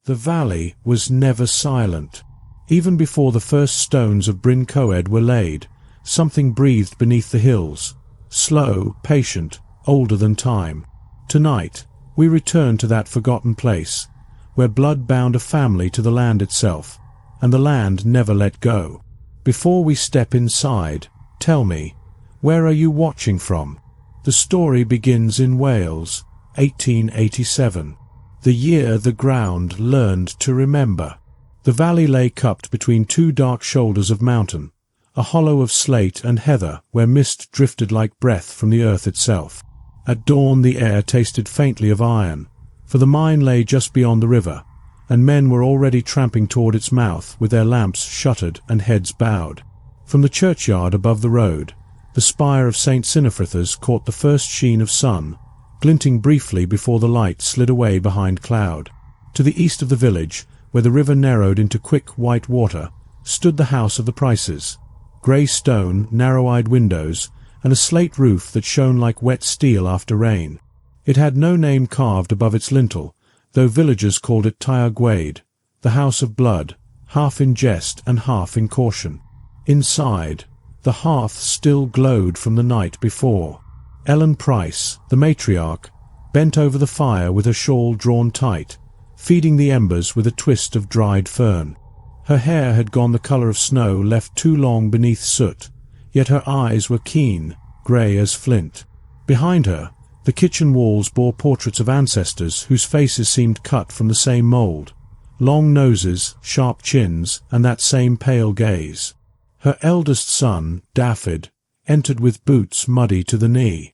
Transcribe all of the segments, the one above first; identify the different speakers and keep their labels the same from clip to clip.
Speaker 1: The valley was never silent. Even before the first stones of Bryn Coed were laid, something breathed beneath the hills, slow, patient, older than time. Tonight, we return to that forgotten place, where blood bound a family to the land itself, and the land never let go. Before we step inside, tell me, where are you watching from? The story begins in Wales, 1887, the year the ground learned to remember. The valley lay cupped between two dark shoulders of mountain, a hollow of slate and heather where mist drifted like breath from the earth itself. At dawn the air tasted faintly of iron, for the mine lay just beyond the river, and men were already tramping toward its mouth with their lamps shuttered and heads bowed. From the churchyard above the road, the spire of St. Sinifrithas caught the first sheen of sun, glinting briefly before the light slid away behind cloud. To the east of the village, where the river narrowed into quick white water, stood the house of the Prices, grey stone, narrow-eyed windows, and a slate roof that shone like wet steel after rain. It had no name carved above its lintel, though villagers called it Bryn Coed, the house of blood, half in jest and half in caution. Inside, the hearth still glowed from the night before. Ellen Price, the matriarch, bent over the fire with her shawl drawn tight, feeding the embers with a twist of dried fern. Her hair had gone the colour of snow left too long beneath soot, yet her eyes were keen, grey as flint. Behind her, the kitchen walls bore portraits of ancestors whose faces seemed cut from the same mould, long noses, sharp chins, and that same pale gaze. Her eldest son, Dafydd, entered with boots muddy to the knee.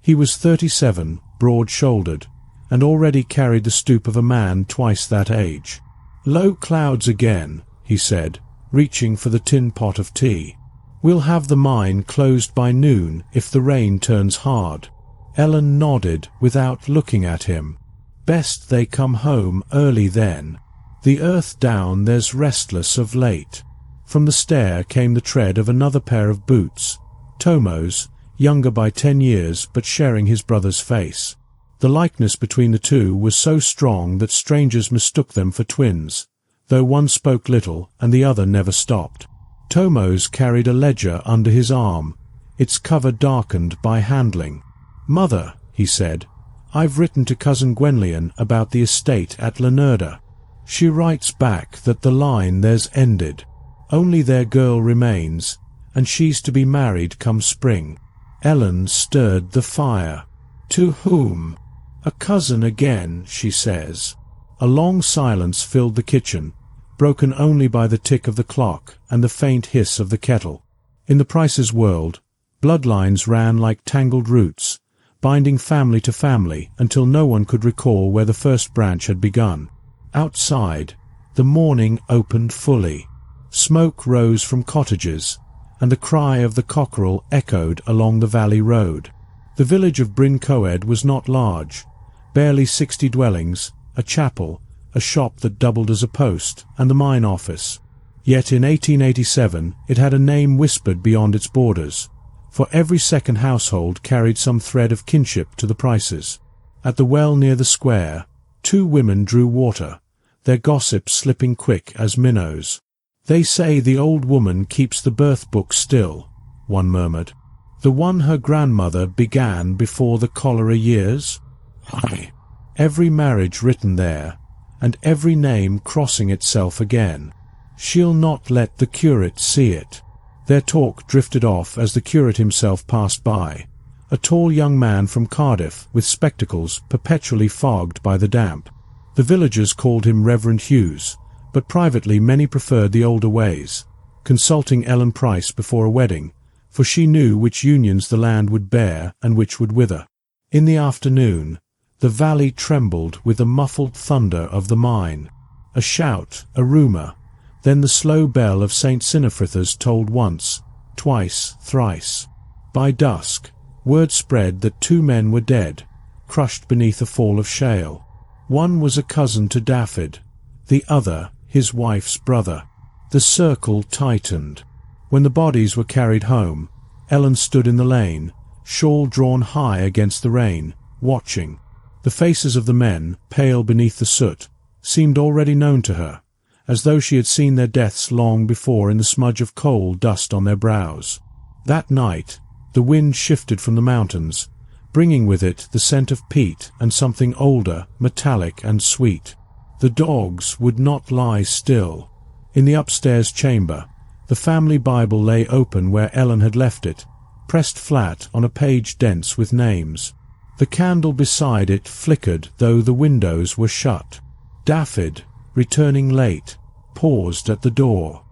Speaker 1: He was 37, broad-shouldered, and already carried the stoop of a man twice that age. "Low clouds again," he said, reaching for the tin pot of tea. "We'll have the mine closed by noon if the rain turns hard." Ellen nodded without looking at him. "Best they come home early then. The earth down there's restless of late." From the stair came the tread of another pair of boots, Tomo's, younger by 10 years but sharing his brother's face. The likeness between the two was so strong that strangers mistook them for twins, though one spoke little and the other never stopped. Tomo's carried a ledger under his arm, its cover darkened by handling. "Mother," he said, "I've written to cousin Gwenllian about the estate at Llanerda. She writes back that the line there's ended. Only their girl remains, and she's to be married come spring." Ellen stirred the fire. "To whom?" "A cousin again, she says." A long silence filled the kitchen, broken only by the tick of the clock and the faint hiss of the kettle. In the Prices' world, bloodlines ran like tangled roots, binding family to family until no one could recall where the first branch had begun. Outside, the morning opened fully. Smoke rose from cottages, and the cry of the cockerel echoed along the valley road. The village of Bryn Coed was not large, barely 60 dwellings, a chapel, a shop that doubled as a post, and the mine office. Yet in 1887 it had a name whispered beyond its borders, for every second household carried some thread of kinship to the Prices. At the well near the square, 2 women drew water, their gossip slipping quick as minnows. "They say the old woman keeps the birth book still," one murmured. "The one her grandmother began before the cholera years?" "Aye. Every marriage written there, and every name crossing itself again. She'll not let the curate see it." Their talk drifted off as the curate himself passed by, a tall young man from Cardiff with spectacles perpetually fogged by the damp. The villagers called him Reverend Hughes, but privately many preferred the older ways, consulting Ellen Price before a wedding, for she knew which unions the land would bear and which would wither. In the afternoon, the valley trembled with the muffled thunder of the mine. A shout, a rumour, then the slow bell of St. Sinifrithas told once, twice, thrice. By dusk, word spread that 2 men were dead, crushed beneath a fall of shale. One was a cousin to Dafydd, the other his wife's brother. The circle tightened. When the bodies were carried home, Ellen stood in the lane, shawl drawn high against the rain, watching. The faces of the men, pale beneath the soot, seemed already known to her, as though she had seen their deaths long before in the smudge of coal dust on their brows. That night, the wind shifted from the mountains, bringing with it the scent of peat and something older, metallic and sweet. The dogs would not lie still. In the upstairs chamber, the family Bible lay open where Ellen had left it, pressed flat on a page dense with names. The candle beside it flickered though the windows were shut. Dafydd, returning late, paused at the door.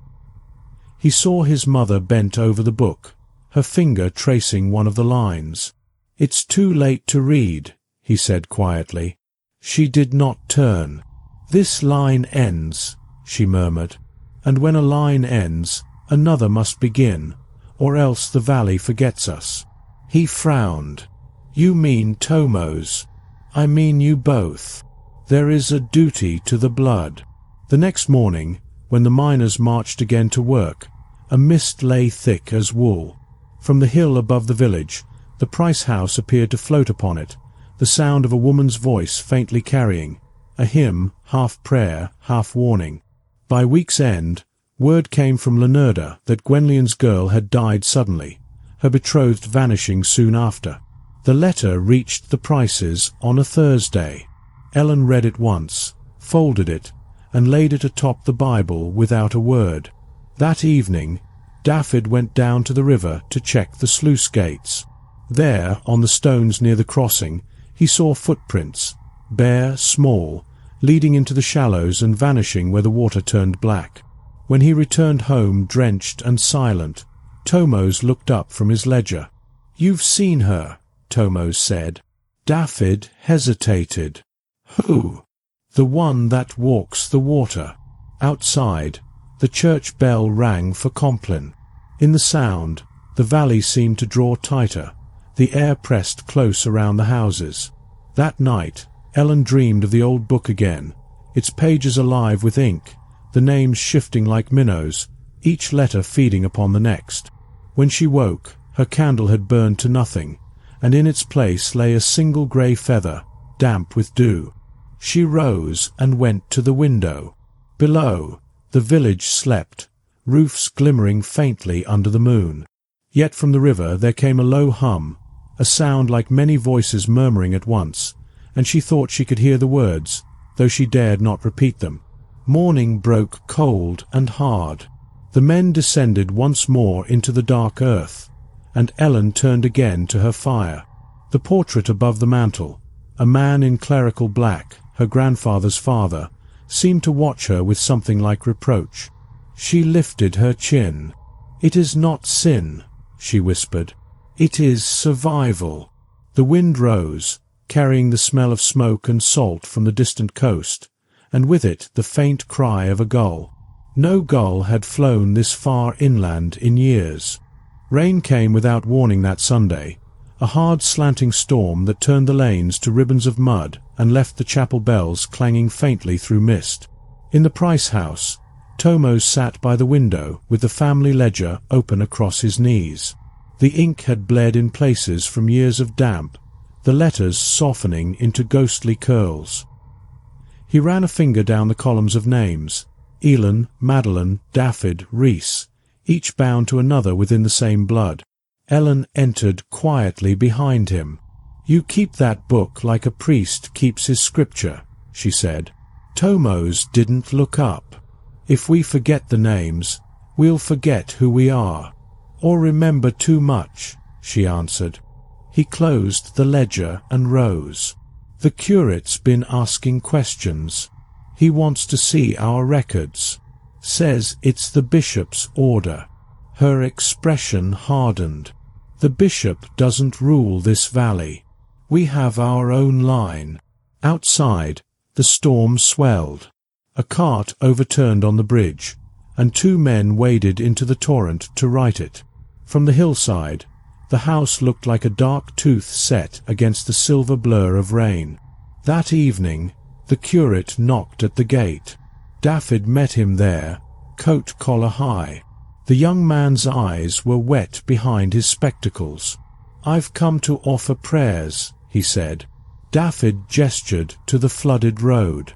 Speaker 1: He saw his mother bent over the book, her finger tracing one of the lines. "It's too late to read," he said quietly. She did not turn. "This line ends," she murmured, "and when a line ends, another must begin, or else the valley forgets us." He frowned. "You mean Tomos. I mean you both. There is a duty to the blood." The next morning, when the miners marched again to work, a mist lay thick as wool. From the hill above the village, the Price house appeared to float upon it, the sound of a woman's voice faintly carrying a hymn, half prayer, half warning. By week's end, word came from Leonarda that Gwenllian's girl had died suddenly, her betrothed vanishing soon after. The letter reached the Prices on a Thursday. Ellen read it once, folded it, and laid it atop the Bible without a word. That evening, Dafydd went down to the river to check the sluice gates. There, on the stones near the crossing, he saw footprints, bare, small, leading into the shallows and vanishing where the water turned black. When he returned home drenched and silent, Tomos looked up from his ledger. "You've seen her," Tomos said. Dafydd hesitated. "Who?" "The one that walks the water." Outside, the church bell rang for Compline. In the sound, the valley seemed to draw tighter, the air pressed close around the houses. That night, Ellen dreamed of the old book again, its pages alive with ink, the names shifting like minnows, each letter feeding upon the next. When she woke, her candle had burned to nothing, and in its place lay a single grey feather, damp with dew. She rose and went to the window. Below, the village slept, roofs glimmering faintly under the moon. Yet from the river there came a low hum, a sound like many voices murmuring at once, and she thought she could hear the words, though she dared not repeat them. Morning broke cold and hard. The men descended once more into the dark earth, and Ellen turned again to her fire. The portrait above the mantel, a man in clerical black, her grandfather's father, seemed to watch her with something like reproach. She lifted her chin. "It is not sin," she whispered. "It is survival." The wind rose, carrying the smell of smoke and salt from the distant coast, and with it the faint cry of a gull. No gull had flown this far inland in years. Rain came without warning that Sunday, a hard slanting storm that turned the lanes to ribbons of mud and left the chapel bells clanging faintly through mist. In the Price house, Tomos sat by the window with the family ledger open across his knees. The ink had bled in places from years of damp, the letters softening into ghostly curls. He ran a finger down the columns of names: Elin, Madeline, Dafydd, Rhys, each bound to another within the same blood. Ellen entered quietly behind him. "You keep that book like a priest keeps his scripture," she said. Tomos didn't look up. "If we forget the names, we'll forget who we are. Or remember too much," she answered. He closed the ledger and rose. "The curate's been asking questions. He wants to see our records. Says it's the bishop's order." Her expression hardened. "The bishop doesn't rule this valley. We have our own line." Outside, the storm swelled. A cart overturned on the bridge, and two men waded into the torrent to right it. From the hillside, the house looked like a dark tooth set against the silver blur of rain. That evening, the curate knocked at the gate. Dafydd met him there, coat collar high. The young man's eyes were wet behind his spectacles. "I've come to offer prayers," he said. Dafydd gestured to the flooded road.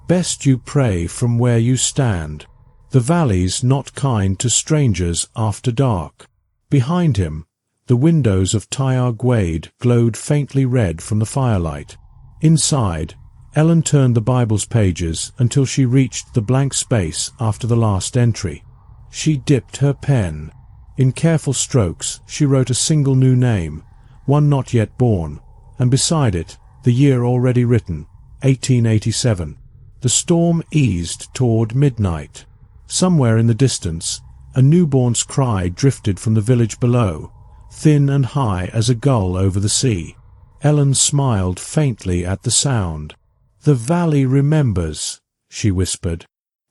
Speaker 1: Best you pray from where you stand. The valley's not kind to strangers after dark. Behind him, the windows of Bryn Coed glowed faintly red from the firelight. Inside, Ellen turned the Bible's pages until she reached the blank space after the last entry. She dipped her pen. In careful strokes, she wrote a single new name, one not yet born, and beside it, the year already written, 1887. The storm eased toward midnight. Somewhere in the distance, a newborn's cry drifted from the village below, thin and high as a gull over the sea. Ellen smiled faintly at the sound. "The valley remembers," she whispered.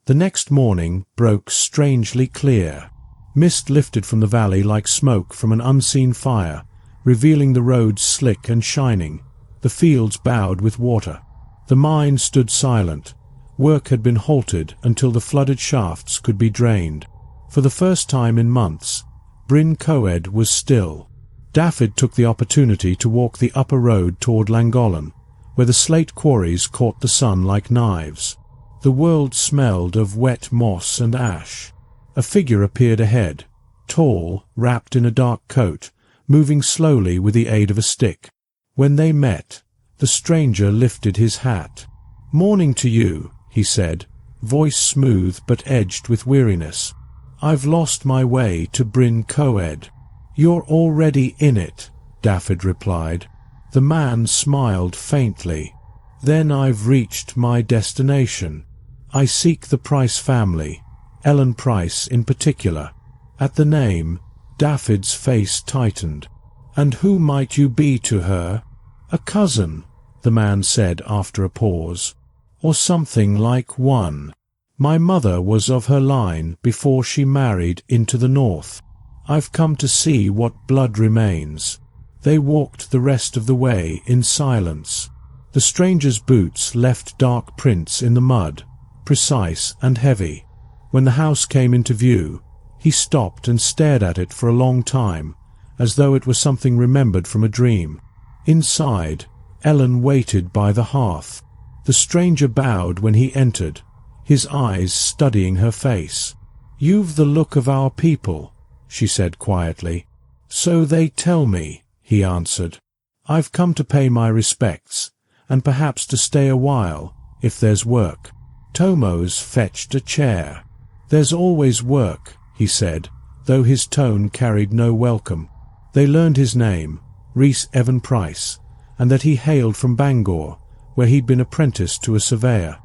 Speaker 1: The next morning broke strangely clear. Mist lifted from the valley like smoke from an unseen fire, revealing the roads slick and shining, the fields bowed with water. The mine stood silent. Work had been halted until the flooded shafts could be drained. For the first time in months, Bryn Coed was still. Dafydd took the opportunity to walk the upper road toward Llangollen, where the slate quarries caught the sun like knives. The world smelled of wet moss and ash. A figure appeared ahead, tall, wrapped in a dark coat, moving slowly with the aid of a stick. When they met, the stranger lifted his hat. "Morning to you," he said, voice smooth but edged with weariness. "I've lost my way to Bryn Coed." "You're already in it," Dafydd replied. The man smiled faintly. "Then I've reached my destination. I seek the Price family, Ellen Price in particular." At the name, Dafydd's face tightened. "And who might you be to her?" "A cousin," the man said after a pause. "Or something like one. My mother was of her line before she married into the north. I've come to see what blood remains." They walked the rest of the way in silence. The stranger's boots left dark prints in the mud, precise and heavy. When the house came into view, he stopped and stared at it for a long time, as though it were something remembered from a dream. Inside, Ellen waited by the hearth. The stranger bowed when he entered, his eyes studying her face. "You've the look of our people," she said quietly. "So they tell me," he answered. "I've come to pay my respects, and perhaps to stay a while, if there's work." Tomos fetched a chair. "There's always work," he said, though his tone carried no welcome. They learned his name, Rhys Evan Price, and that he hailed from Bangor, where he'd been apprenticed to a surveyor.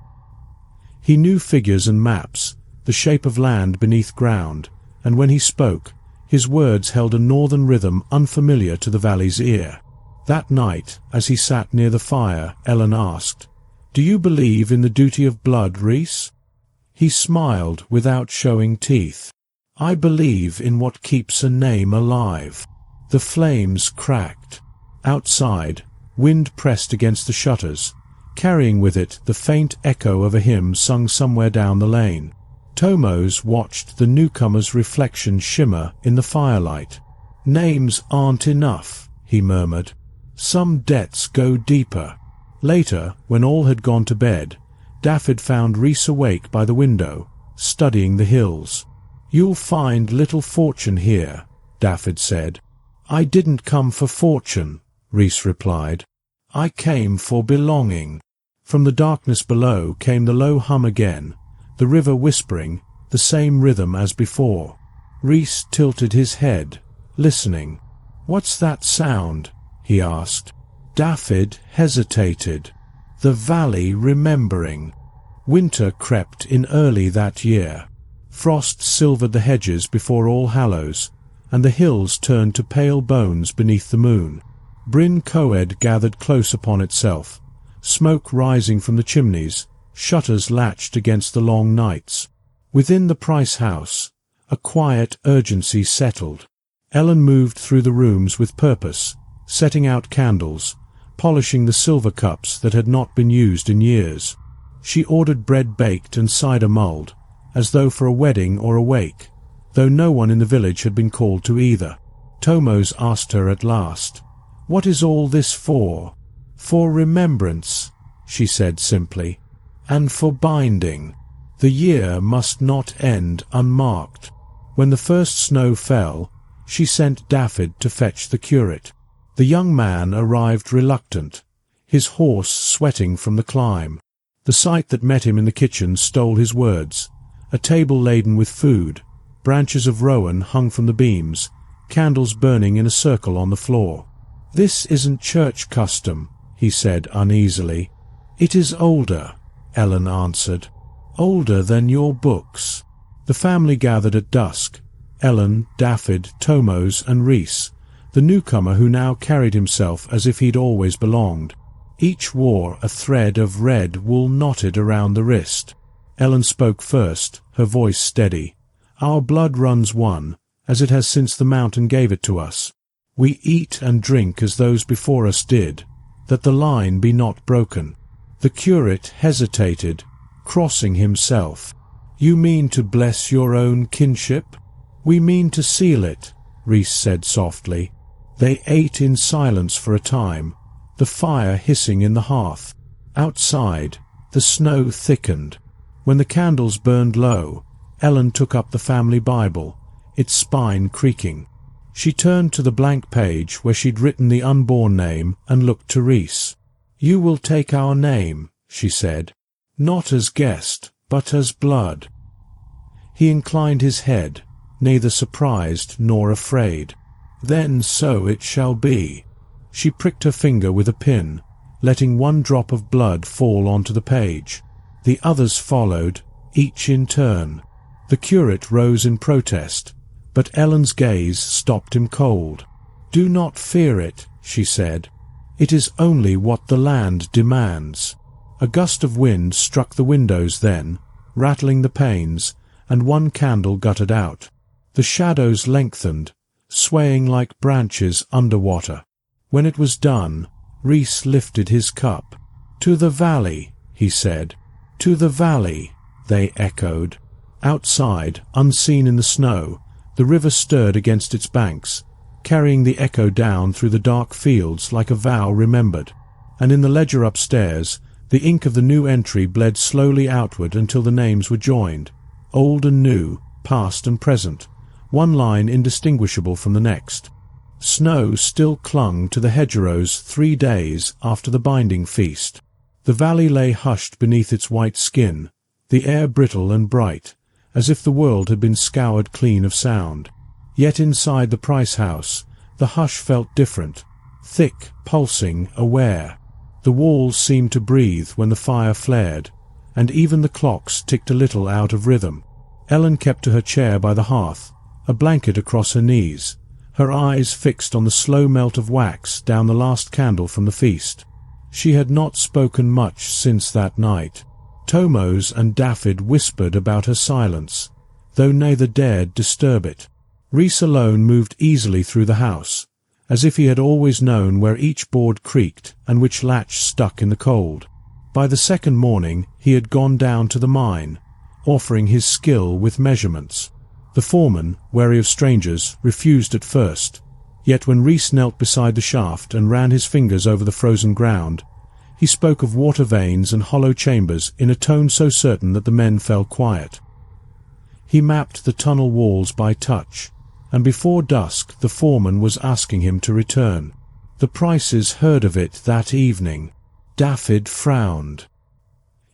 Speaker 1: He knew figures and maps, the shape of land beneath ground, and when he spoke, his words held a northern rhythm unfamiliar to the valley's ear. That night, as he sat near the fire, Ellen asked, "Do you believe in the duty of blood, Rhys?" He smiled without showing teeth. "I believe in what keeps a name alive." The flames cracked. Outside, wind pressed against the shutters, carrying with it the faint echo of a hymn sung somewhere down the lane. Tomos watched the newcomer's reflection shimmer in the firelight. "Names aren't enough," he murmured. "Some debts go deeper." Later, when all had gone to bed, Dafydd found Rhys awake by the window, studying the hills. "You'll find little fortune here," Dafydd said. "I didn't come for fortune," Rhys replied. "I came for belonging." From the darkness below came the low hum again, the river whispering, the same rhythm as before. Rhys tilted his head, listening. "What's that sound?" he asked. Dafydd hesitated. "The valley remembering." Winter crept in early that year. Frost silvered the hedges before All Hallows, and the hills turned to pale bones beneath the moon. Bryn Coed gathered close upon itself, smoke rising from the chimneys, shutters latched against the long nights. Within the Price house, a quiet urgency settled. Ellen moved through the rooms with purpose, setting out candles, polishing the silver cups that had not been used in years. She ordered bread baked and cider mulled, as though for a wedding or a wake, though no one in the village had been called to either. Tomos asked her at last, "What is all this for?" "For remembrance," she said simply. and for binding. The year must not end unmarked. When the first snow fell, she sent Dafydd to fetch the curate. The young man arrived reluctant, his horse sweating from the climb. The sight that met him in the kitchen stole his words. A table laden with food, branches of rowan hung from the beams, candles burning in a circle on the floor. "This isn't church custom," he said uneasily. "It is older," Ellen answered. "Older than your books." The family gathered at dusk. Ellen, Dafydd, Tomos, and Rhys, the newcomer who now carried himself as if he'd always belonged. Each wore a thread of red wool knotted around the wrist. Ellen spoke first, her voice steady. "Our blood runs one, as it has since the mountain gave it to us. We eat and drink as those before us did, that the line be not broken." The curate hesitated, crossing himself. "You mean to bless your own kinship?" "We mean to seal it," Rhys said softly. They ate in silence for a time, the fire hissing in the hearth. Outside, the snow thickened. When the candles burned low, Ellen took up the family Bible, its spine creaking. She turned to the blank page where she'd written the unborn name and looked to Rhys. "You will take our name," she said, "not as guest, but as blood." He inclined his head, neither surprised nor afraid. "Then so it shall be." She pricked her finger with a pin, letting one drop of blood fall onto the page. The others followed, each in turn. The curate rose in protest, but Ellen's gaze stopped him cold. "Do not fear it," she said. "It is only what the land demands." A gust of wind struck the windows then, rattling the panes, and one candle guttered out. The shadows lengthened, swaying like branches underwater. When it was done, Rhys lifted his cup. "To the valley," he said. "To the valley," they echoed. Outside, unseen in the snow, the river stirred against its banks, carrying the echo down through the dark fields like a vow remembered. And in the ledger upstairs, the ink of the new entry bled slowly outward until the names were joined, old and new, past and present, one line indistinguishable from the next. Snow still clung to the hedgerows 3 days after the binding feast. The valley lay hushed beneath its white skin, the air brittle and bright, as if the world had been scoured clean of sound. Yet inside the Price house, the hush felt different, thick, pulsing, aware. The walls seemed to breathe when the fire flared, and even the clocks ticked a little out of rhythm. Ellen kept to her chair by the hearth, a blanket across her knees, her eyes fixed on the slow melt of wax down the last candle from the feast. She had not spoken much since that night. Tomos and Dafydd whispered about her silence, though neither dared disturb it. Rhys alone moved easily through the house, as if he had always known where each board creaked and which latch stuck in the cold. By the second morning he had gone down to the mine, offering his skill with measurements. The foreman, wary of strangers, refused at first, yet when Rhys knelt beside the shaft and ran his fingers over the frozen ground, he spoke of water veins and hollow chambers in a tone so certain that the men fell quiet. He mapped the tunnel walls by touch, and before dusk the foreman was asking him to return. The Prices heard of it that evening. Dafydd frowned.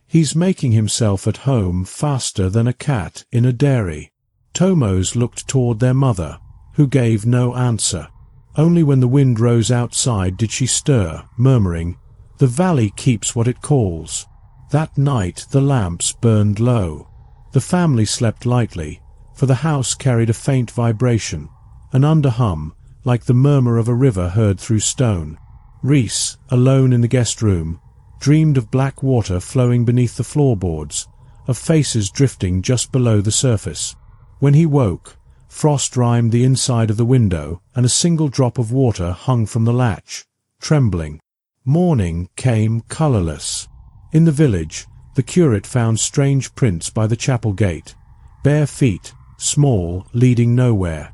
Speaker 1: "He's making himself at home faster than a cat in a dairy." Tomos looked toward their mother, who gave no answer. Only when the wind rose outside did she stir, murmuring, "The valley keeps what it calls." That night the lamps burned low. The family slept lightly, for the house carried a faint vibration, an underhum, like the murmur of a river heard through stone. Rhys, alone in the guest room, dreamed of black water flowing beneath the floorboards, of faces drifting just below the surface. When he woke, frost rimed the inside of the window, and a single drop of water hung from the latch, trembling. Morning came colourless. In the village, the curate found strange prints by the chapel gate, bare feet, small, leading nowhere.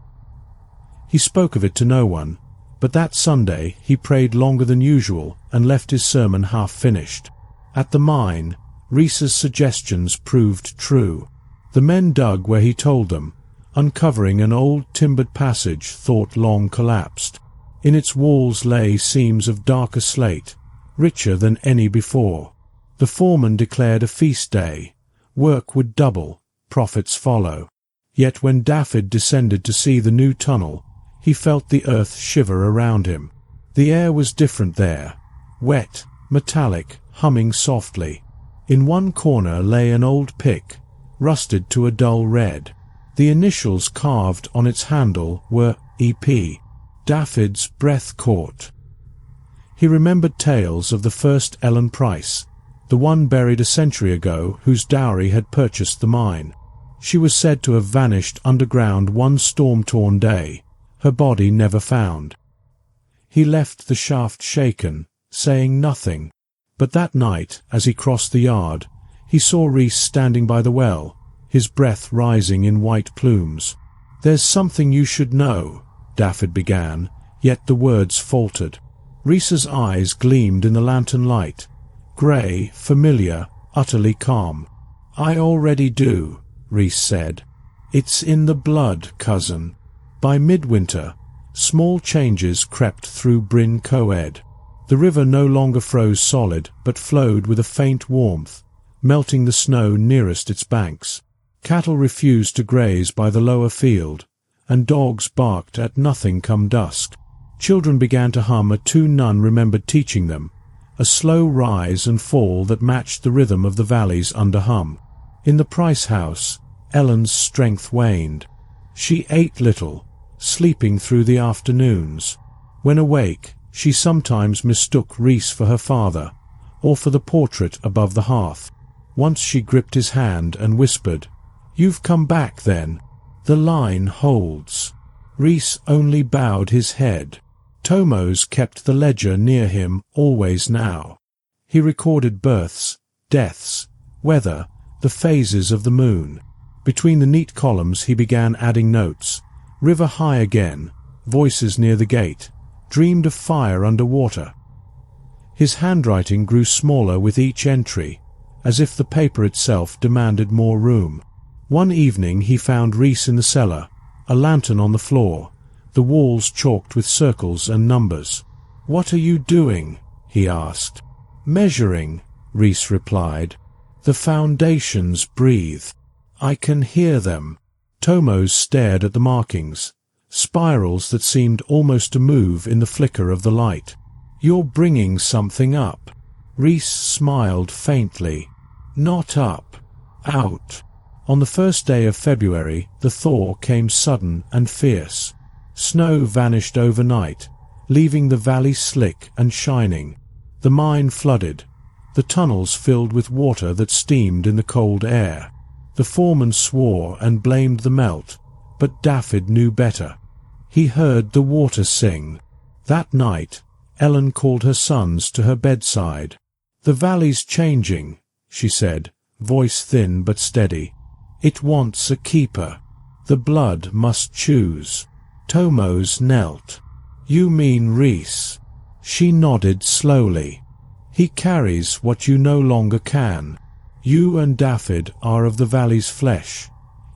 Speaker 1: He spoke of it to no one, but that Sunday he prayed longer than usual and left his sermon half finished. At the mine, Rhys's suggestions proved true. The men dug where he told them, uncovering an old timbered passage thought long collapsed. In its walls lay seams of darker slate, richer than any before. The foreman declared a feast day. Work would double, profits follow. Yet when Dafydd descended to see the new tunnel, he felt the earth shiver around him. The air was different there, wet, metallic, humming softly. In one corner lay an old pick, rusted to a dull red. The initials carved on its handle were E.P. Dafydd's breath caught. He remembered tales of the first Ellen Price, the one buried a century ago whose dowry had purchased the mine. She was said to have vanished underground one storm-torn day, her body never found. He left the shaft shaken, saying nothing. But that night, as he crossed the yard, he saw Rhys standing by the well, his breath rising in white plumes. "There's something you should know," Dafydd began, yet the words faltered. Rhys's eyes gleamed in the lantern light, grey, familiar, utterly calm. "I already do," Rhys said. "It's in the blood, cousin." By midwinter, small changes crept through Bryn Coed. The river no longer froze solid, but flowed with a faint warmth, melting the snow nearest its banks. Cattle refused to graze by the lower field, and dogs barked at nothing come dusk. Children began to hum a tune none remembered teaching them, a slow rise and fall that matched the rhythm of the valleys under Hum. In the Price house, Ellen's strength waned. She ate little, sleeping through the afternoons. When awake, she sometimes mistook Rhys for her father, or for the portrait above the hearth. Once she gripped his hand and whispered, "You've come back, then. The line holds." Rhys only bowed his head. Tomos kept the ledger near him always now. He recorded births, deaths, weather, the phases of the moon. Between the neat columns he began adding notes. River high again, voices near the gate, dreamed of fire under water. His handwriting grew smaller with each entry, as if the paper itself demanded more room. One evening he found Rhys in the cellar, a lantern on the floor, the walls chalked with circles and numbers. "What are you doing?" he asked. "Measuring," Rhys replied. "The foundations breathe. I can hear them." Tomos stared at the markings, spirals that seemed almost to move in the flicker of the light. "You're bringing something up." Rhys smiled faintly. "Not up. Out." On the first day of February, the thaw came sudden and fierce. Snow vanished overnight, leaving the valley slick and shining. The mine flooded, the tunnels filled with water that steamed in the cold air. The foreman swore and blamed the melt, but Dafydd knew better. He heard the water sing. That night, Ellen called her sons to her bedside. "The valley's changing," she said, voice thin but steady. "It wants a keeper. The blood must choose." Tomos knelt. "You mean Rhys?" She nodded slowly. "He carries what you no longer can. You and Dafydd are of the valley's flesh.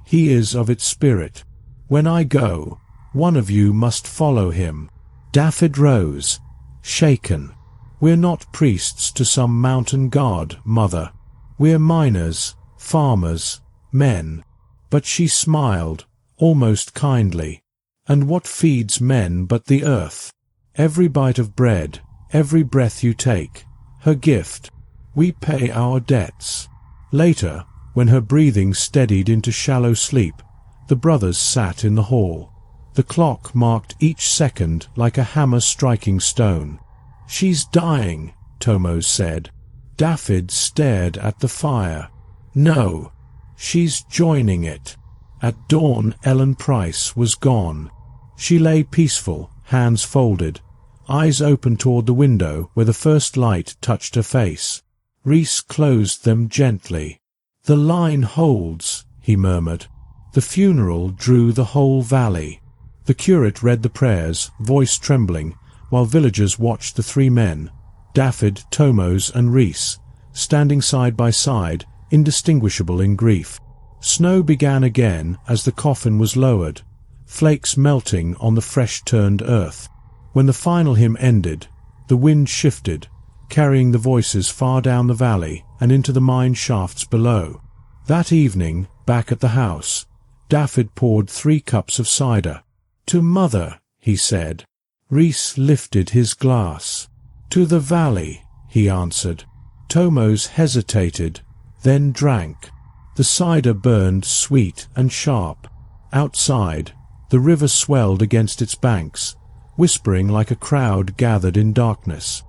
Speaker 1: He is of its spirit. When I go, one of you must follow him." Dafydd rose, shaken. "We're not priests to some mountain god, mother. We're miners, farmers, men." But she smiled, almost kindly. "And what feeds men but the earth? Every bite of bread, every breath you take, her gift. We pay our debts." Later, when her breathing steadied into shallow sleep, the brothers sat in the hall. The clock marked each second like a hammer striking stone. "She's dying," Tomos said. Dafydd stared at the fire. "No, she's joining it." At dawn, Ellen Price was gone. She lay peaceful, hands folded, eyes open toward the window where the first light touched her face. Rhys closed them gently. "The line holds," he murmured. The funeral drew the whole valley. The curate read the prayers, voice trembling, while villagers watched the three men, Dafydd, Tomos and Rhys, standing side by side, indistinguishable in grief. Snow began again as the coffin was lowered, flakes melting on the fresh-turned earth. When the final hymn ended, the wind shifted, carrying the voices far down the valley and into the mine shafts below. That evening, back at the house, Dafydd poured 3 cups of cider. "To Mother," he said. Rhys lifted his glass. "To the valley," he answered. Tomos hesitated, then drank. The cider burned sweet and sharp. Outside, the river swelled against its banks, whispering like a crowd gathered in darkness.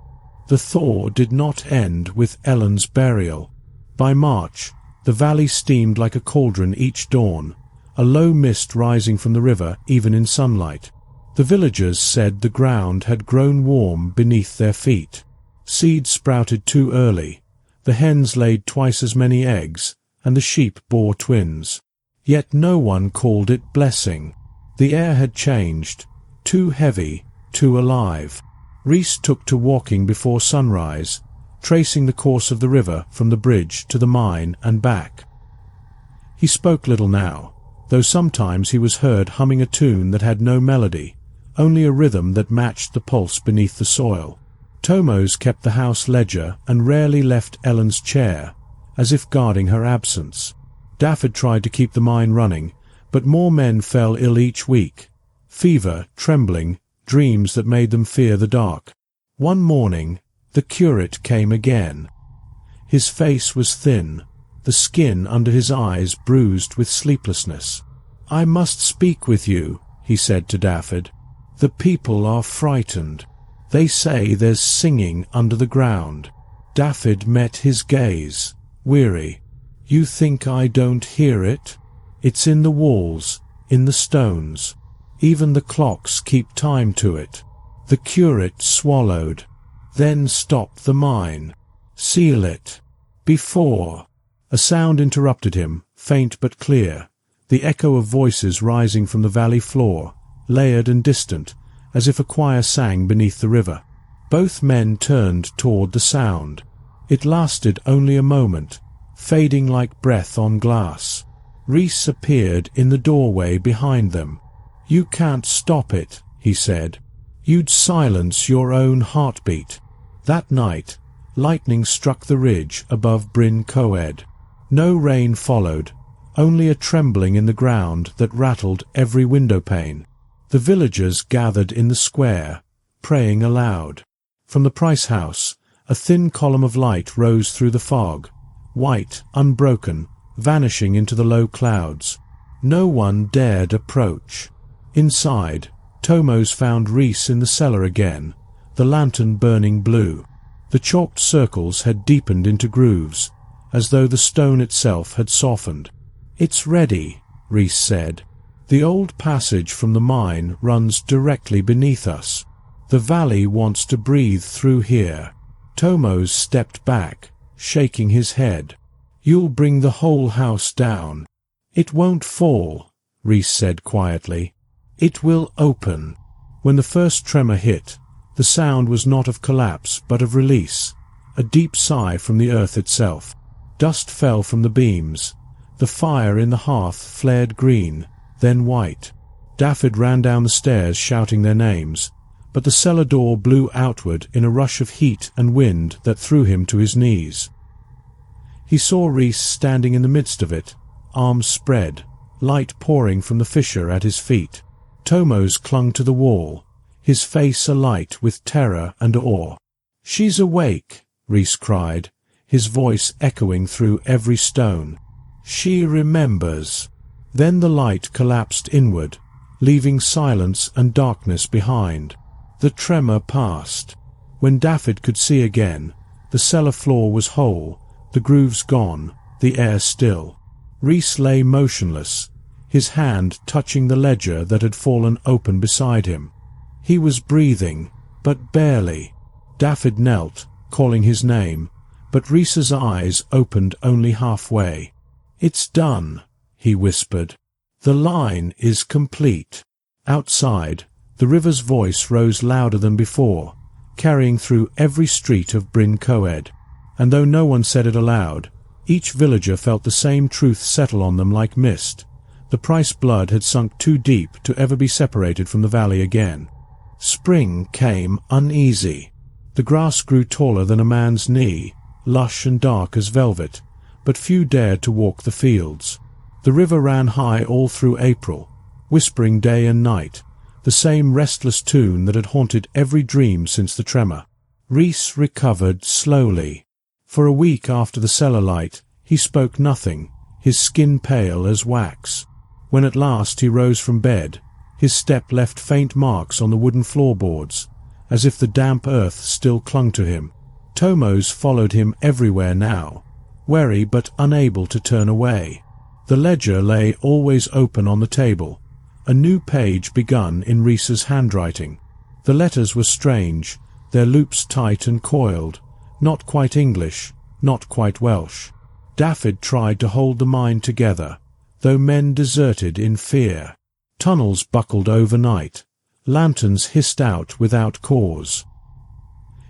Speaker 1: The thaw did not end with Ellen's burial. By March, the valley steamed like a cauldron each dawn, a low mist rising from the river even in sunlight. The villagers said the ground had grown warm beneath their feet. Seeds sprouted too early, the hens laid twice as many eggs, and the sheep bore twins. Yet no one called it blessing. The air had changed, too heavy, too alive. Rhys took to walking before sunrise, tracing the course of the river from the bridge to the mine and back. He spoke little now, though sometimes he was heard humming a tune that had no melody, only a rhythm that matched the pulse beneath the soil. Tomos kept the house ledger and rarely left Ellen's chair, as if guarding her absence. Dafydd tried to keep the mine running, but more men fell ill each week. Fever, trembling, dreams that made them fear the dark. One morning, the curate came again. His face was thin, the skin under his eyes bruised with sleeplessness. "I must speak with you," he said to Dafydd. "The people are frightened. They say there's singing under the ground." Dafydd met his gaze, weary. "You think I don't hear it? It's in the walls, in the stones. Even the clocks keep time to it." The curate swallowed. "Then stop the mine. Seal it. Before—" A sound interrupted him, faint but clear, the echo of voices rising from the valley floor, layered and distant, as if a choir sang beneath the river. Both men turned toward the sound. It lasted only a moment, fading like breath on glass. Rhys appeared in the doorway behind them. "You can't stop it," he said. "You'd silence your own heartbeat." That night, lightning struck the ridge above Bryn Coed. No rain followed, only a trembling in the ground that rattled every window pane. The villagers gathered in the square, praying aloud. From the Price House, a thin column of light rose through the fog, white, unbroken, vanishing into the low clouds. No one dared approach. Inside, Tomos found Rhys in the cellar again, the lantern burning blue. The chalked circles had deepened into grooves, as though the stone itself had softened. "It's ready," Rhys said. "The old passage from the mine runs directly beneath us. The valley wants to breathe through here." Tomos stepped back, shaking his head. "You'll bring the whole house down." "It won't fall," Rhys said quietly. "It will open." When the first tremor hit, the sound was not of collapse but of release, a deep sigh from the earth itself. Dust fell from the beams. The fire in the hearth flared green, then white. Dafydd ran down the stairs shouting their names, but the cellar door blew outward in a rush of heat and wind that threw him to his knees. He saw Rhys standing in the midst of it, arms spread, light pouring from the fissure at his feet. Tomos clung to the wall, his face alight with terror and awe. "She's awake," Rhys cried, his voice echoing through every stone. "She remembers." Then the light collapsed inward, leaving silence and darkness behind. The tremor passed. When Dafydd could see again, the cellar floor was whole, the grooves gone, the air still. Rhys lay motionless, his hand touching the ledger that had fallen open beside him. He was breathing, but barely. Dafydd knelt, calling his name, but Rhys's eyes opened only halfway. "It's done," he whispered. "The line is complete." Outside, the river's voice rose louder than before, carrying through every street of Bryn Coed. and though no one said it aloud, each villager felt the same truth settle on them like mist. The Price blood had sunk too deep to ever be separated from the valley again. Spring came uneasy. The grass grew taller than a man's knee, lush and dark as velvet, but few dared to walk the fields. The river ran high all through April, whispering day and night, the same restless tune that had haunted every dream since the tremor. Rhys recovered slowly. For a week after the cellar light, he spoke nothing, his skin pale as wax. When at last he rose from bed, his step left faint marks on the wooden floorboards, as if the damp earth still clung to him. Tomos followed him everywhere now, wary but unable to turn away. The ledger lay always open on the table, a new page begun in Rhys's handwriting. The letters were strange, their loops tight and coiled, not quite English, not quite Welsh. Dafydd tried to hold the mind together, though men deserted in fear. Tunnels buckled overnight, lanterns hissed out without cause.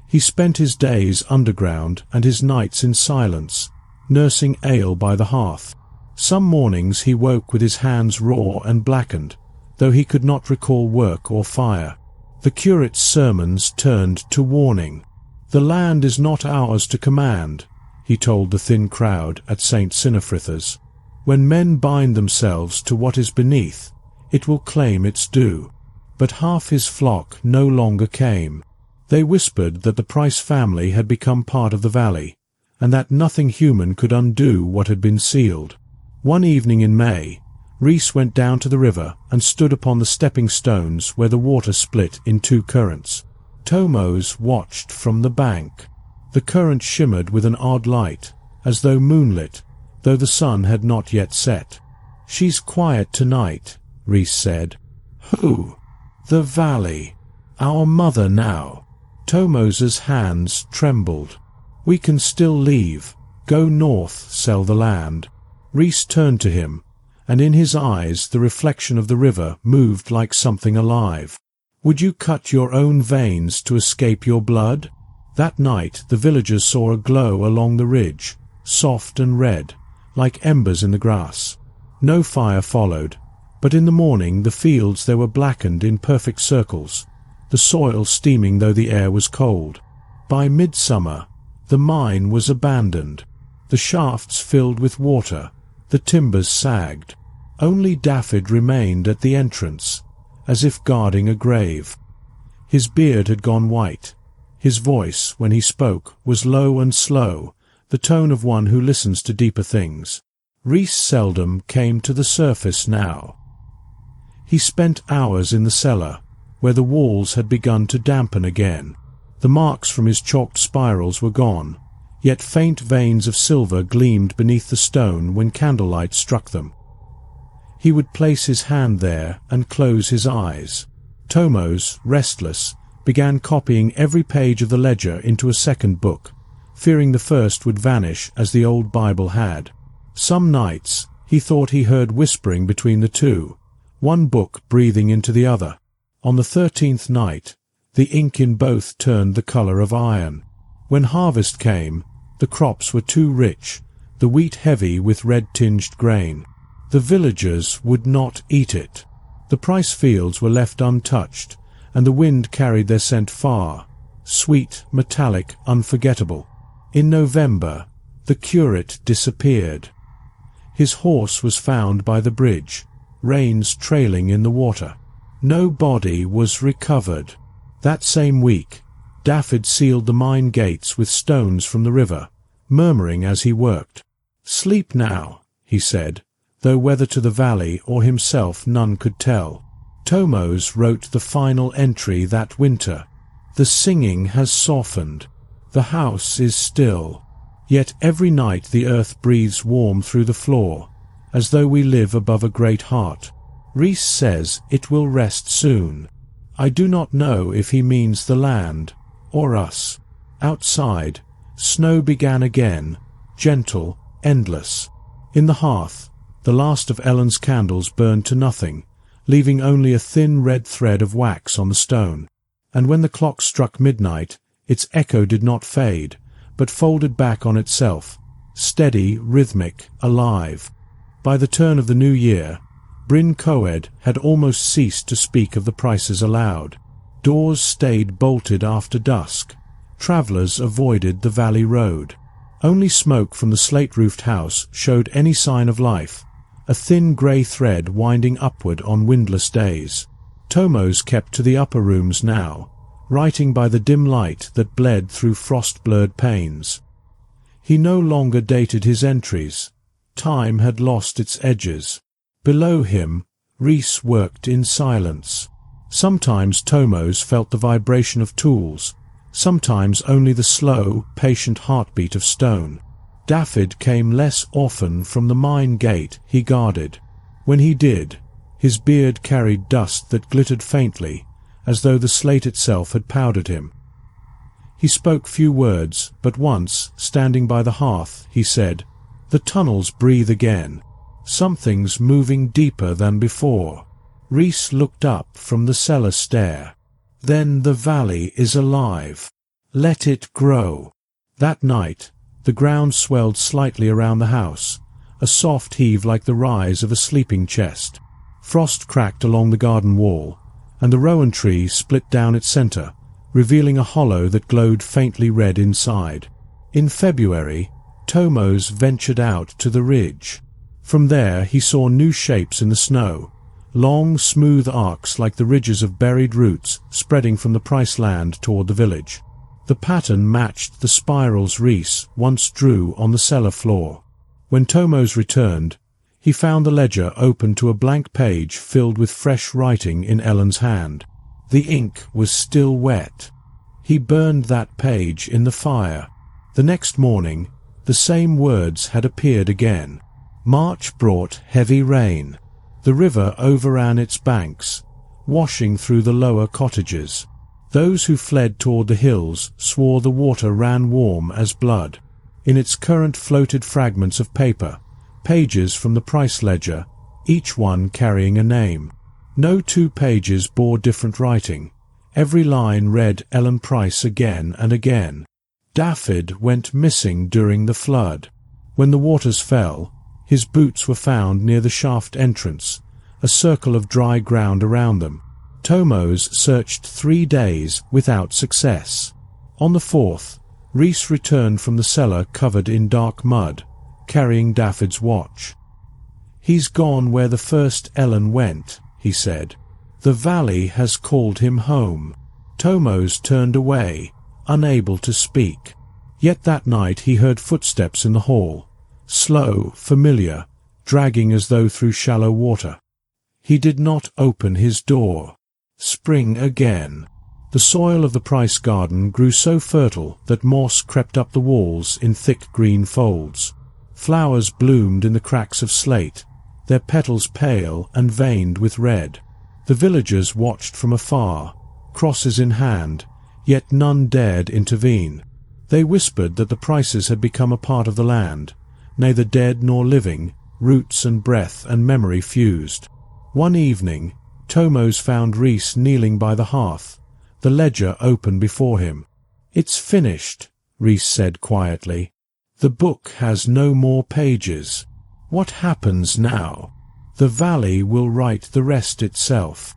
Speaker 1: He spent his days underground and his nights in silence, nursing ale by the hearth. Some mornings he woke with his hands raw and blackened, though he could not recall work or fire. The curate's sermons turned to warning. "The land is not ours to command," he told the thin crowd at St. Sinifritha's. "When men bind themselves to what is beneath, it will claim its due." But half his flock no longer came. They whispered that the Price family had become part of the valley, and that nothing human could undo what had been sealed. One evening in May, Rhys went down to the river and stood upon the stepping stones where the water split in two currents. Tomos watched from the bank. The current shimmered with an odd light, as though moonlit, though the sun had not yet set. "She's quiet tonight," Rhys said. "Who?" "The valley. Our mother now." Tomos's hands trembled. "We can still leave, go north, sell the land." Rhys turned to him, and in his eyes the reflection of the river moved like something alive. "Would you cut your own veins to escape your blood?" That night the villagers saw a glow along the ridge, soft and red, like embers in the grass. No fire followed, but in the morning the fields there were blackened in perfect circles, the soil steaming though the air was cold. By midsummer the mine was abandoned. The shafts filled with water, the timbers sagged. Only Dafydd remained at the entrance, as if guarding a grave. His beard had gone white. His voice, when he spoke, was low and slow, the tone of one who listens to deeper things. Rhys seldom came to the surface now. He spent hours in the cellar, where the walls had begun to dampen again. The marks from his chalked spirals were gone, yet faint veins of silver gleamed beneath the stone when candlelight struck them. He would place his hand there and close his eyes. Tomos, restless, began copying every page of the ledger into a second book, fearing the first would vanish as the old Bible had. Some nights he thought he heard whispering between the two, one book breathing into the other. On the 13th night, the ink in both turned the colour of iron. When harvest came, the crops were too rich, the wheat heavy with red-tinged grain. The villagers would not eat it. The Price fields were left untouched, and the wind carried their scent far, sweet, metallic, unforgettable. In November, the curate disappeared. His horse was found by the bridge, reins trailing in the water. No body was recovered. That same week, Dafydd sealed the mine gates with stones from the river, murmuring as he worked. "Sleep now," he said, though whether to the valley or himself none could tell. Tomos wrote the final entry that winter. "The singing has softened. The house is still. Yet every night the earth breathes warm through the floor, as though we live above a great heart. Rhys says it will rest soon. I do not know if he means the land, or us." Outside, snow began again, gentle, endless. In the hearth, the last of Ellen's candles burned to nothing, leaving only a thin red thread of wax on the stone. And when the clock struck midnight, its echo did not fade, but folded back on itself, steady, rhythmic, alive. By the turn of the new year, Bryn Coed had almost ceased to speak of the prices aloud. Doors stayed bolted after dusk. Travellers avoided the valley road. Only smoke from the slate-roofed house showed any sign of life, a thin grey thread winding upward on windless days. Tomos kept to the upper rooms now, writing by the dim light that bled through frost-blurred panes. He no longer dated his entries. Time had lost its edges. Below him, Rhys worked in silence. Sometimes Tomos felt the vibration of tools, sometimes only the slow, patient heartbeat of stone. Dafydd came less often from the mine gate he guarded. When he did, his beard carried dust that glittered faintly, as though the slate itself had powdered him. He spoke few words, but once, standing by the hearth, he said, "The tunnels breathe again. Something's moving deeper than before." Rhys looked up from the cellar stair. "Then the valley is alive. Let it grow." That night, the ground swelled slightly around the house, a soft heave like the rise of a sleeping chest. Frost cracked along the garden wall, and the rowan tree split down its centre, revealing a hollow that glowed faintly red inside. In February, Tomos ventured out to the ridge. From there he saw new shapes in the snow, long, smooth arcs like the ridges of buried roots spreading from the Price land toward the village. The pattern matched the spirals Rhys once drew on the cellar floor. When Tomos returned, he found the ledger open to a blank page filled with fresh writing in Ellen's hand. The ink was still wet. He burned that page in the fire. The next morning, the same words had appeared again. March brought heavy rain. The river overran its banks, washing through the lower cottages. Those who fled toward the hills swore the water ran warm as blood. In its current floated fragments of paper, pages from the Price ledger, each one carrying a name. No two pages bore different writing. Every line read Ellen Price again and again. Dafydd went missing during the flood. When the waters fell, his boots were found near the shaft entrance, a circle of dry ground around them. Tomos searched 3 days without success. On the 4th, Rhys returned from the cellar covered in dark mud, carrying Dafydd's watch. "He's gone where the first Ellen went," he said. "The valley has called him home." Tomos turned away, unable to speak. Yet that night he heard footsteps in the hall, slow, familiar, dragging as though through shallow water. He did not open his door. Spring again. The soil of the Price garden grew so fertile that moss crept up the walls in thick green folds. Flowers bloomed in the cracks of slate, their petals pale and veined with red. The villagers watched from afar, crosses in hand, yet none dared intervene. They whispered that the Prices had become a part of the land, neither dead nor living, roots and breath and memory fused. One evening, Tomos found Rhys kneeling by the hearth, the ledger open before him. "It's finished," Rhys said quietly. "The book has no more pages. What happens now? The valley will write the rest itself."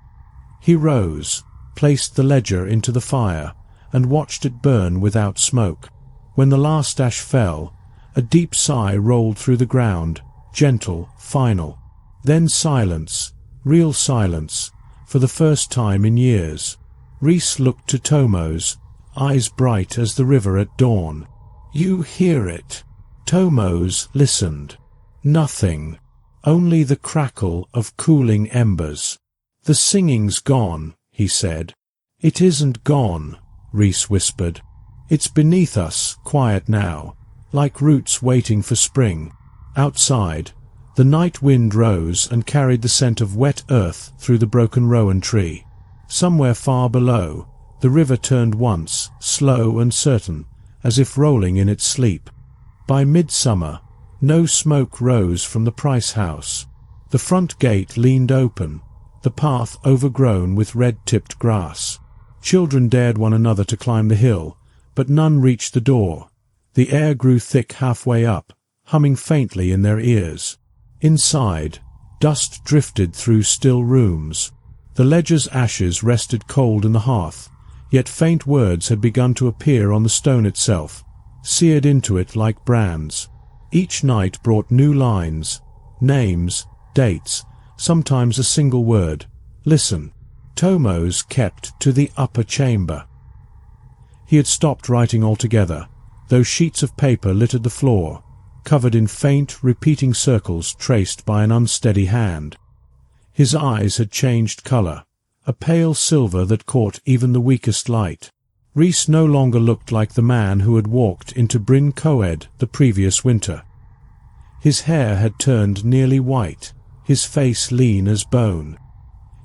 Speaker 1: He rose, placed the ledger into the fire, and watched it burn without smoke. When the last ash fell, a deep sigh rolled through the ground, gentle, final. Then silence, real silence, for the first time in years. Rhys looked to Tomos, eyes bright as the river at dawn. "You hear it?" Tomos listened. Nothing, only the crackle of cooling embers. "The singing's gone," he said. "It isn't gone," Rhys whispered. "It's beneath us, quiet now, like roots waiting for spring." Outside, the night wind rose and carried the scent of wet earth through the broken rowan tree. Somewhere far below, the river turned once, slow and certain, as if rolling in its sleep. By midsummer, no smoke rose from the Price house. The front gate leaned open, the path overgrown with red-tipped grass. Children dared one another to climb the hill, but none reached the door. The air grew thick halfway up, humming faintly in their ears. Inside, dust drifted through still rooms. The ledger's ashes rested cold in the hearth, yet faint words had begun to appear on the stone itself, seared into it like brands. Each night brought new lines, names, dates, sometimes a single word. Listen. Tomos kept to the upper chamber. He had stopped writing altogether, though sheets of paper littered the floor, covered in faint, repeating circles traced by an unsteady hand. His eyes had changed colour, a pale silver that caught even the weakest light. Rhys no longer looked like the man who had walked into Bryn Coed the previous winter. His hair had turned nearly white, his face lean as bone.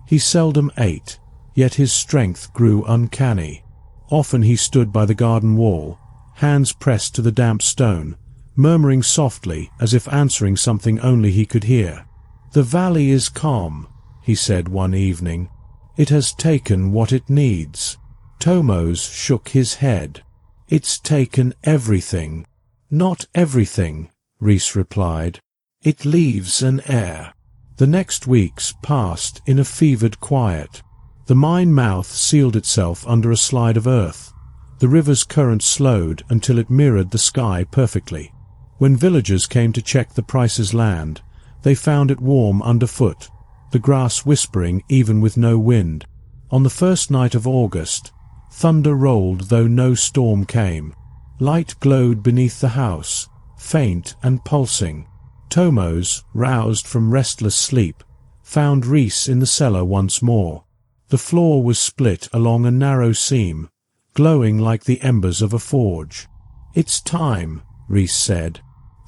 Speaker 1: He seldom ate, yet his strength grew uncanny. Often he stood by the garden wall, hands pressed to the damp stone, murmuring softly as if answering something only he could hear. "The valley is calm," he said one evening. "It has taken what it needs." Tomos shook his head. "It's taken everything." "Not everything," Rhys replied. "It leaves an air." The next weeks passed in a fevered quiet. The mine mouth sealed itself under a slide of earth. The river's current slowed until it mirrored the sky perfectly. When villagers came to check the Price's land, they found it warm underfoot, the grass whispering even with no wind. On the first night of August, thunder rolled though no storm came. Light glowed beneath the house, faint and pulsing. Tomos, roused from restless sleep, found Rhys in the cellar once more. The floor was split along a narrow seam, glowing like the embers of a forge. "It's time," Rhys said.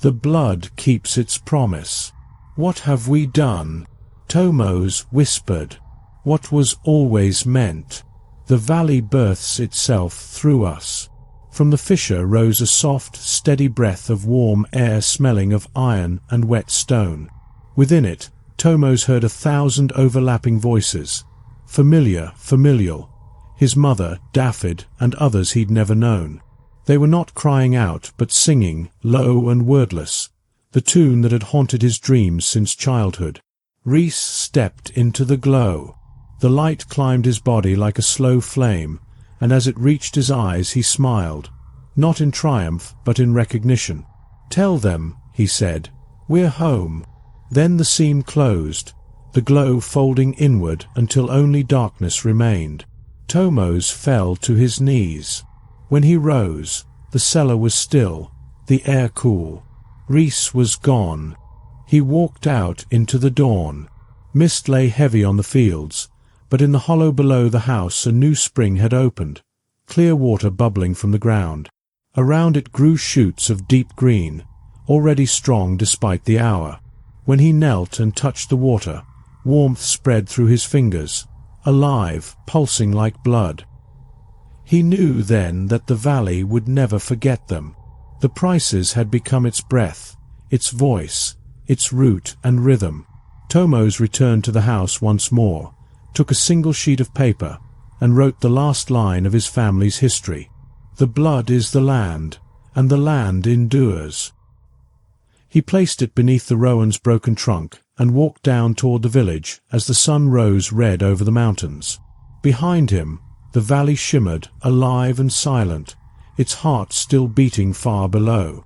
Speaker 1: "The blood keeps its promise." "What have we done?" Tomos whispered. "What was always meant. The valley births itself through us." From the fissure rose a soft, steady breath of warm air smelling of iron and wet stone. Within it, Tomos heard 1,000 overlapping voices. Familiar, familial. His mother, Dafydd, and others he'd never known. They were not crying out, but singing, low and wordless, the tune that had haunted his dreams since childhood. Rhys stepped into the glow. The light climbed his body like a slow flame, and as it reached his eyes he smiled, not in triumph but in recognition. "Tell them," he said, "we're home." Then the seam closed, the glow folding inward until only darkness remained. Tomos fell to his knees. When he rose, the cellar was still, the air cool. Rhys was gone. He walked out into the dawn. Mist lay heavy on the fields, but in the hollow below the house a new spring had opened, clear water bubbling from the ground. Around it grew shoots of deep green, already strong despite the hour. When he knelt and touched the water, warmth spread through his fingers, alive, pulsing like blood. He knew then that the valley would never forget them. The Prices had become its breath, its voice, its root and rhythm. Tomos returned to the house once more, took a single sheet of paper, and wrote the last line of his family's history. "The blood is the land, and the land endures." He placed it beneath the rowan's broken trunk and walked down toward the village as the sun rose red over the mountains. Behind him, the valley shimmered, alive and silent, its heart still beating far below.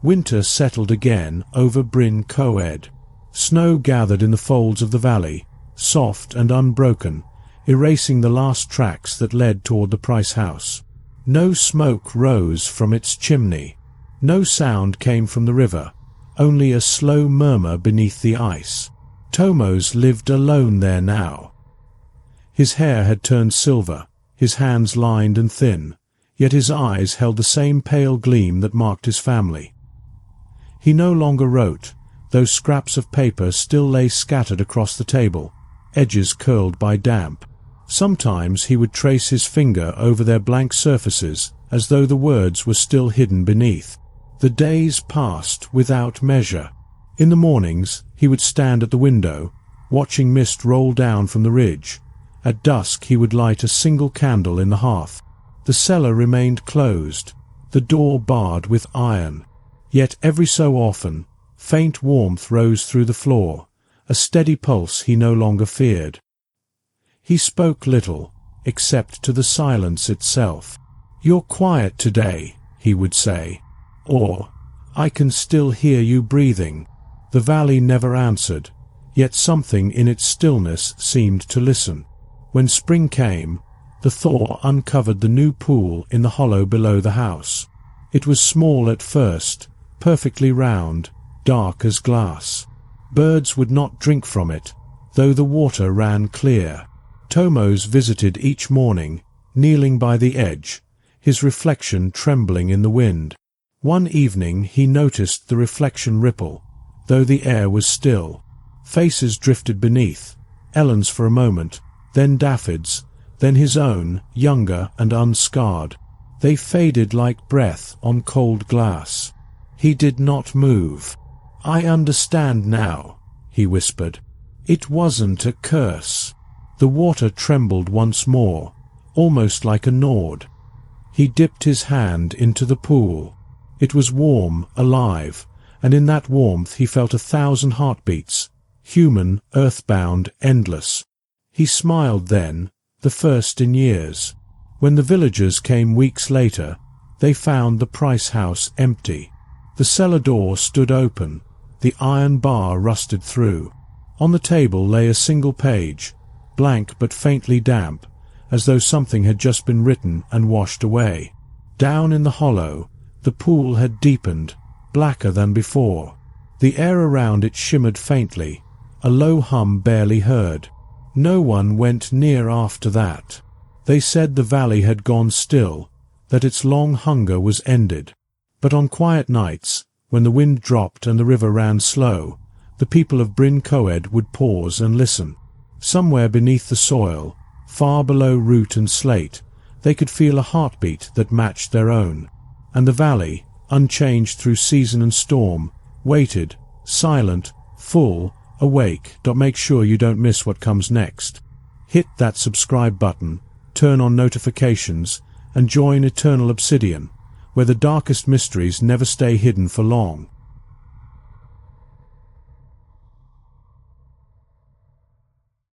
Speaker 1: Winter settled again over Bryn Coed. Snow gathered in the folds of the valley, soft and unbroken, erasing the last tracks that led toward the Price house. No smoke rose from its chimney. No sound came from the river, only a slow murmur beneath the ice. Tomos lived alone there now. His hair had turned silver, his hands lined and thin, yet his eyes held the same pale gleam that marked his family. He no longer wrote, though scraps of paper still lay scattered across the table, edges curled by damp. Sometimes he would trace his finger over their blank surfaces as though the words were still hidden beneath. The days passed without measure. In the mornings he would stand at the window, watching mist roll down from the ridge. At dusk he would light a single candle in the hearth. The cellar remained closed. the door barred with iron. Yet every so often, faint warmth rose through the floor, a steady pulse he no longer feared. He spoke little, except to the silence itself. "You're quiet today," he would say, or, "I can still hear you breathing." The valley never answered, yet something in its stillness seemed to listen. When spring came, the thaw uncovered the new pool in the hollow below the house. It was small at first, perfectly round, dark as glass. Birds would not drink from it, though the water ran clear. Tomos visited each morning, kneeling by the edge, his reflection trembling in the wind. One evening he noticed the reflection ripple, though the air was still. Faces drifted beneath, Ellen's for a moment, then Daffod's, then his own, younger and unscarred. They faded like breath on cold glass. He did not move. "I understand now," he whispered. "It wasn't a curse." The water trembled once more, almost like a nod. He dipped his hand into the pool. It was warm, alive, and in that warmth he felt 1,000 heartbeats, human, earthbound, endless. He smiled then, the first in years. When the villagers came weeks later, they found the Price house empty. The cellar door stood open, the iron bar rusted through. On the table lay a single page, blank but faintly damp, as though something had just been written and washed away. Down in the hollow, the pool had deepened, blacker than before. The air around it shimmered faintly, a low hum barely heard. No one went near after that. They said the valley had gone still, that its long hunger was ended. But on quiet nights, when the wind dropped and the river ran slow, the people of Bryn Coed would pause and listen. Somewhere beneath the soil, far below root and slate, they could feel a heartbeat that matched their own. And the valley, unchanged through season and storm, waited, silent, full, awake. Make sure you don't miss what comes next. Hit that subscribe button, turn on notifications, and join Eternal Obsidian, where the darkest mysteries never stay hidden for long.